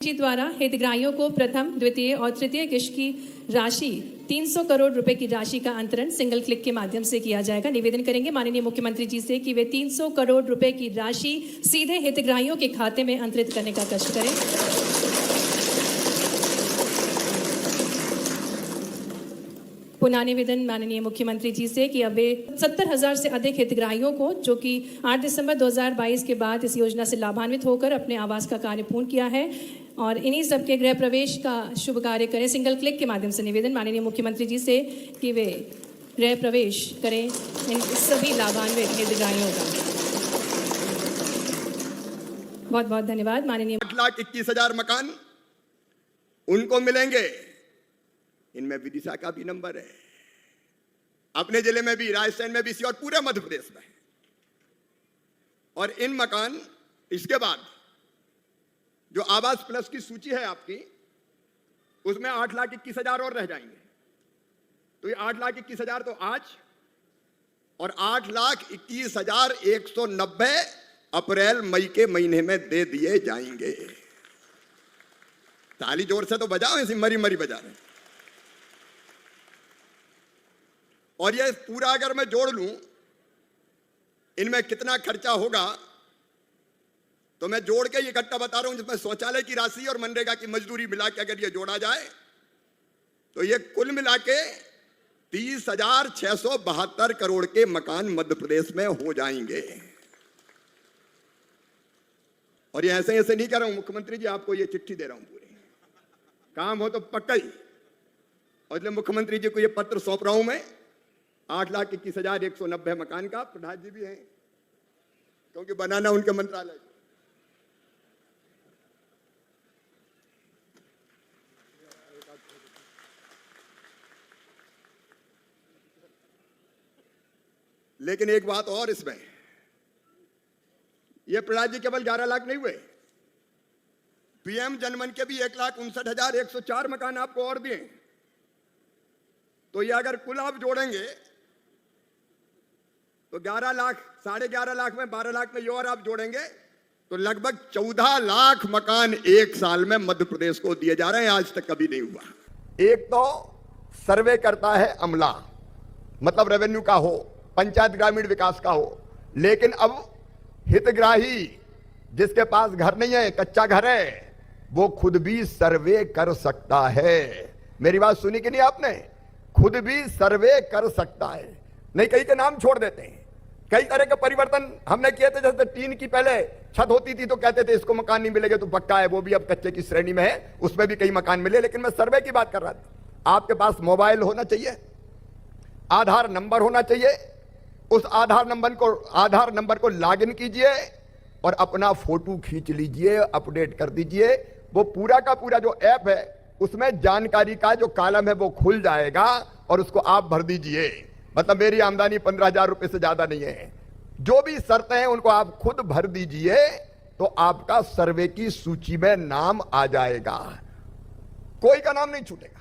जी द्वारा हितग्राहियों को प्रथम, द्वितीय और तृतीय किश्त की राशि 300 करोड़ रुपए की राशि का अंतरण सिंगल क्लिक के माध्यम से किया जाएगा। निवेदन करेंगे माननीय मुख्यमंत्री जी से कि वे 300 करोड़ रुपए की राशि सीधे हितग्राहियों के खाते में अंतरित करने का कष्ट करें। पुनः निवेदन माननीय मुख्यमंत्री जी से कि अब वे 70,000 से अधिक हितग्राहियों को जो कि 8 दिसंबर 2022 के बाद इस योजना से लाभान्वित होकर अपने आवास का कार्य पूर्ण किया है और इन्हीं सबके गृह प्रवेश का शुभ कार्य करें। सिंगल क्लिक के माध्यम से निवेदन माननीय मुख्यमंत्री जी से कि वे गृह प्रवेश करें इन सभी लाभान्वित हितग्राहियों का। बहुत बहुत धन्यवाद। माननीय 8,21,000 मकान उनको मिलेंगे। इनमें विदिशा का भी नंबर है, अपने जिले में भी, राजस्थान में भी, और पूरे मध्य प्रदेश में। और इन मकान इसके बाद जो आवास प्लस की सूची है आपकी, उसमें 8,21,000 और रह जाएंगे। तो ये 8,21,000 तो आज और 8,21,190 अप्रैल मई के महीने में दे दिए जाएंगे। ताली जोर से तो बजाओ, ऐसी मरी मरी बजा रहे। और ये पूरा अगर मैं जोड़ लूं इनमें कितना खर्चा होगा, तो मैं जोड़ के इकट्ठा बता रहा हूं, जिसमें शौचालय की राशि और मनरेगा की मजदूरी मिला के अगर ये जोड़ा जाए तो ये कुल मिला के 30,672 करोड़ के मकान मध्य प्रदेश में हो जाएंगे। और ये ऐसे ऐसे नहीं कह रहा हूं, मुख्यमंत्री जी आपको ये चिट्ठी दे रहा हूं, पूरी काम हो तो पक्का ही। और इसलिए मुख्यमंत्री जी को ये पत्र सौंप रहा हूं मैं। 8,21,190 मकान का प्रधान जी भी हैं, क्योंकि बनाना उनके मंत्रालय। लेकिन एक बात और, इसमें ये प्रधान जी केवल 11 लाख नहीं हुए, पीएम जनमन के भी 1,59,104 मकान आपको और दिए। तो ये अगर कुल आप जोड़ेंगे तो 11 लाख, 11.5 लाख में, 12 लाख में ये और आप जोड़ेंगे तो लगभग 14 लाख मकान एक साल में मध्य प्रदेश को दिए जा रहे हैं। आज तक कभी नहीं हुआ। एक तो सर्वे करता है अमला, मतलब रेवेन्यू का हो, पंचायत ग्रामीण विकास का हो, लेकिन अब हितग्राही जिसके पास घर नहीं है, कच्चा घर है, वो खुद भी सर्वे कर सकता है। मेरी बात सुनी कि नहीं आपने? खुद भी सर्वे कर सकता है। नहीं, कई के नाम छोड़ देते हैं। कई तरह के परिवर्तन हमने किए थे, जैसे टीन की पहले छत होती थी तो कहते थे इसको मकान नहीं मिलेगा, तो पक्का है, वो भी अब कच्चे की श्रेणी में है, उसमें भी कई मकान मिले। लेकिन मैं सर्वे की बात कर रहा था। आपके पास मोबाइल होना चाहिए, आधार नंबर होना चाहिए, उस आधार नंबर को लॉगिन कीजिए और अपना फोटो खींच लीजिए, अपडेट कर दीजिए। वो पूरा का पूरा जो ऐप है उसमें जानकारी का जो कॉलम है वो खुल जाएगा और उसको आप भर दीजिए। मतलब मेरी आमदनी 15,000 रुपए से ज्यादा नहीं है, जो भी शर्तें हैं उनको आप खुद भर दीजिए तो आपका सर्वे की सूची में नाम आ जाएगा, कोई का नाम नहीं छूटेगा।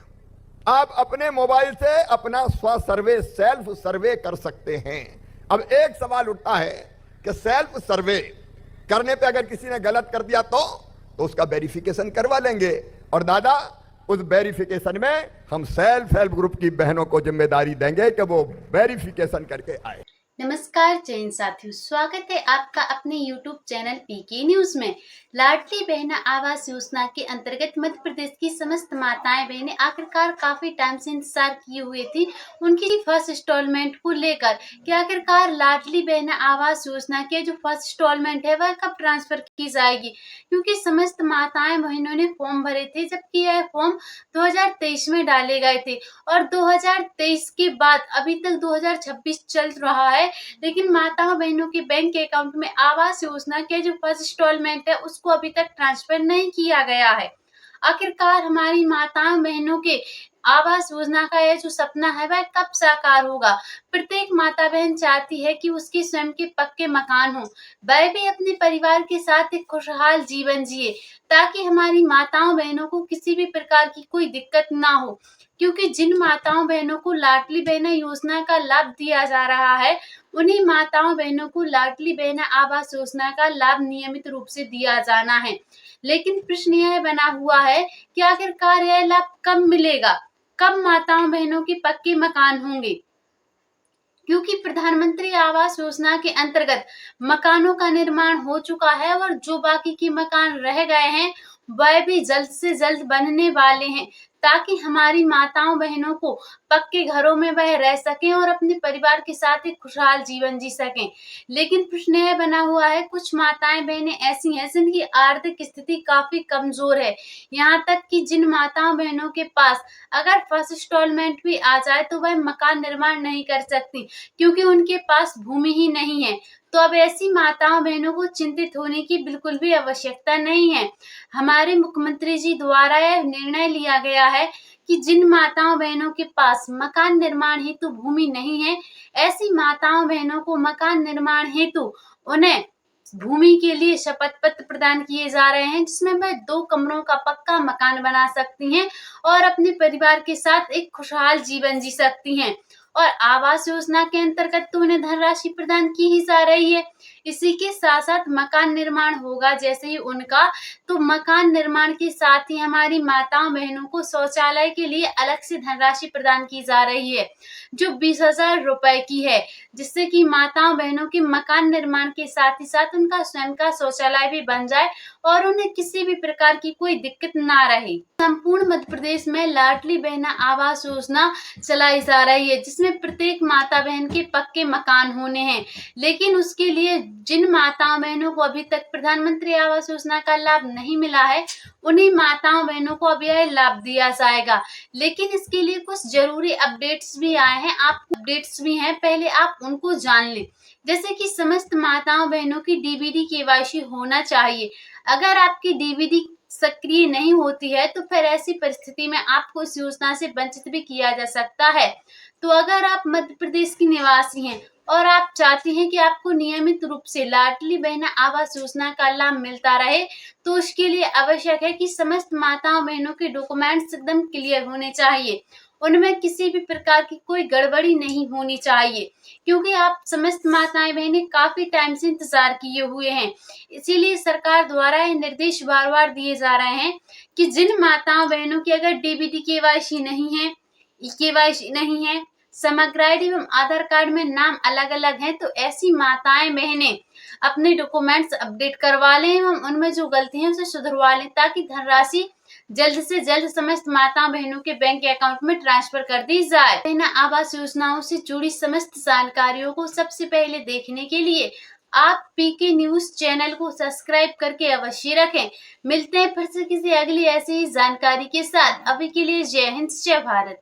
आप अपने मोबाइल से अपना स्व सर्वे, सेल्फ सर्वे कर सकते हैं। अब एक सवाल उठता है कि सेल्फ सर्वे करने पे अगर किसी ने गलत कर दिया तो उसका वेरिफिकेशन करवा लेंगे। और दादा, उस वेरिफिकेशन में हम सेल्फ हेल्प ग्रुप की बहनों को जिम्मेदारी देंगे कि वो वेरिफिकेशन करके आए। नमस्कार जैन साथियों, स्वागत है आपका अपने YouTube चैनल पीके न्यूज में। लाडली बहना आवास योजना के अंतर्गत मध्य प्रदेश की समस्त माताएं बहनें आखिरकार काफी टाइम से इंतजार किए हुए थी उनकी फर्स्ट इंस्टॉलमेंट को लेकर कि आखिरकार लाडली बहना आवास योजना के जो फर्स्ट इंस्टॉलमेंट है वह कब ट्रांसफर की जाएगी, क्योंकि समस्त माताएं बहनों ने फॉर्म भरे थे, जबकि यह फॉर्म 2023 में डाले गए थे और 2023 के बाद अभी तक 2026 चल रहा है, लेकिन माताओं बहनों के बैंक के अकाउंट में आवास योजना के जो फर्स्ट इंस्टॉलमेंट है उसको अभी तक ट्रांसफर नहीं किया गया है। आखिरकार हमारी माताओं बहनों के आवास योजना का यह जो सपना है वह कब साकार होगा। प्रत्येक माता बहन चाहती है कि उसके स्वयं के पक्के मकान हो, वह भी अपने परिवार के साथ एक खुशहाल जीवन जिए, ताकि हमारी माताओं बहनों को किसी भी प्रकार की कोई दिक्कत ना हो। क्योंकि जिन माताओं बहनों को लाडली बहना योजना का लाभ दिया जा रहा है, उन्हीं माताओं बहनों को लाडली बहना आवास योजना का लाभ नियमित रूप से दिया जाना है। लेकिन प्रश्न यह बना हुआ है कि आखिरकार यह लाभ कब मिलेगा, कब माताओं बहनों के पक्के मकान होंगे। क्योंकि प्रधानमंत्री आवास योजना के अंतर्गत मकानों का निर्माण हो चुका है और जो बाकी के मकान रह गए हैं वह भी जल्द से जल्द बनने वाले हैं, ताकि हमारी माताओं बहनों को पक्के घरों में वह रह सकें और अपने परिवार के साथ एक खुशहाल जीवन जी सकें। लेकिन प्रश्न यह बना हुआ है, कुछ माताएं बहनें ऐसी हैं जिनकी आर्थिक स्थिति काफी कमजोर है, यहाँ तक कि जिन माताओं बहनों के पास अगर फर्स्ट इंस्टॉलमेंट भी आ जाए तो वह मकान निर्माण नहीं कर सकती, क्योंकि उनके पास भूमि ही नहीं है। तो अब ऐसी माताओं बहनों को चिंतित होने की बिल्कुल भी आवश्यकता नहीं है। हमारे मुख्यमंत्री जी द्वारा यह निर्णय लिया गया है कि जिन माताओं बहनों के पास मकान निर्माण हेतु भूमि नहीं है, ऐसी माताओं बहनों को मकान निर्माण हेतु उन्हें भूमि के लिए शपथ पत्र प्रदान किए जा रहे हैं, जिसमें वह 2 कमरों का पक्का मकान बना सकती हैं और अपने परिवार के साथ एक खुशहाल जीवन जी सकती हैं। और आवास योजना के अंतर्गत तो उन्हें धनराशि प्रदान की ही जा रही है। इसी के साथ साथ मकान निर्माण होगा जैसे ही उनका, तो मकान निर्माण के साथ ही हमारी माताओं बहनों को शौचालय के लिए अलग से धनराशि प्रदान की जा रही है, जो 20,000 रुपए की है, जिससे कि माताओं बहनों के मकान निर्माण के साथ ही साथ उनका स्वयं का शौचालय भी बन जाए और उन्हें किसी भी प्रकार की कोई दिक्कत ना रहे। संपूर्ण मध्य प्रदेश में लाडली बहना आवास योजना चलाई जा रही है, जिसमें प्रत्येक माता बहन के पक्के मकान होने हैं। लेकिन उसके लिए जिन माताओं बहनों को अभी तक प्रधानमंत्री आवास योजना का लाभ नहीं मिला है, उन्हीं माताओं बहनों को अब यह लाभ दिया जाएगा। लेकिन इसके लिए कुछ जरूरी अपडेट्स भी आए हैं, अपडेट्स भी हैं, पहले आप उनको जान लें। जैसे कि समस्त माताओं बहनों की डीबीडी केवाईसी होना चाहिए। अगर आपकी डीबीडी सक्रिय नहीं होती है तो फिर ऐसी परिस्थिति में आपको इस योजना से वंचित भी किया जा सकता है। तो अगर आप मध्य प्रदेश की निवासी हैं और आप चाहती हैं कि आपको नियमित रूप से लाडली बहना आवास योजना का लाभ मिलता रहे, तो उसके लिए आवश्यक है कि समस्त माताओं बहनों के डॉक्यूमेंट्स एकदम क्लियर होने चाहिए, उनमें किसी भी प्रकार की कोई गड़बड़ी नहीं होनी चाहिए, क्योंकि आप समस्त माताएं बहनें काफी टाइम से इंतजार किए हुए हैं। इसीलिए सरकार द्वारा ये निर्देश बार बार दिए जा रहे हैं कि जिन माताओं बहनों की अगर डीबीटी केवाईसी नहीं है, समग्र आईडी एवं आधार कार्ड में नाम अलग अलग है, तो ऐसी माताएं बहनें अपने डॉक्यूमेंट्स अपडेट करवा लें एवं उनमें जो गलती है उसे सुधरवा लें, ताकि धनराशि जल्द से जल्द समस्त माताओं बहनों के बैंक अकाउंट में ट्रांसफर कर दी जाए। बहना आवास योजनाओं से जुड़ी समस्त जानकारियों को सबसे पहले देखने के लिए आप पीके न्यूज चैनल को सब्सक्राइब करके अवश्य रखें। मिलते हैं फिर से किसी अगली ऐसी ही जानकारी के साथ। अभी के लिए जय हिंद, जय भारत।